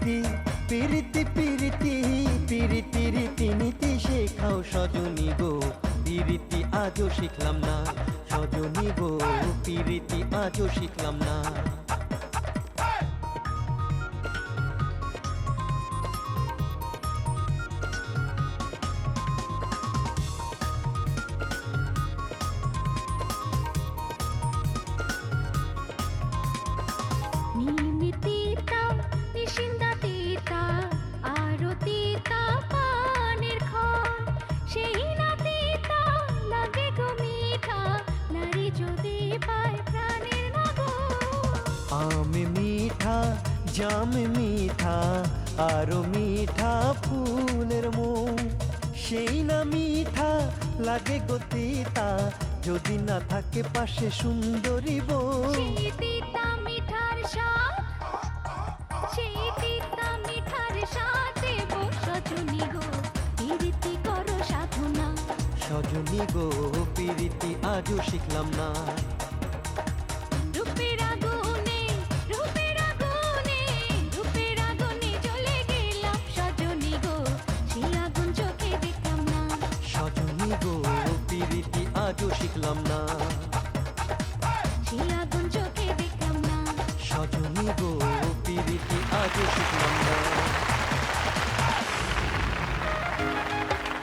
পিরিতি পিরিতি পিরিতি পিরিতি রীতি নীতি শেখাও সজনী গো, পিরিতি আজও শিখলাম না। সজনী গো পিরিতি আজও শিখলাম না। আম মিঠা জাম মিঠা আরো মিঠা ফুলের মৌ, সেই না মিঠা লাগে গো তিতা, যদি না থাকে পাশে সুন্দরী বউ। সেই তিতা মিঠার স্বাদ, সেই তিতা মিঠার স্বাদ দেব সজনী গো, পিরিতি করো সাধনা। সজনী গো পিরিতি আজও শিখলাম না।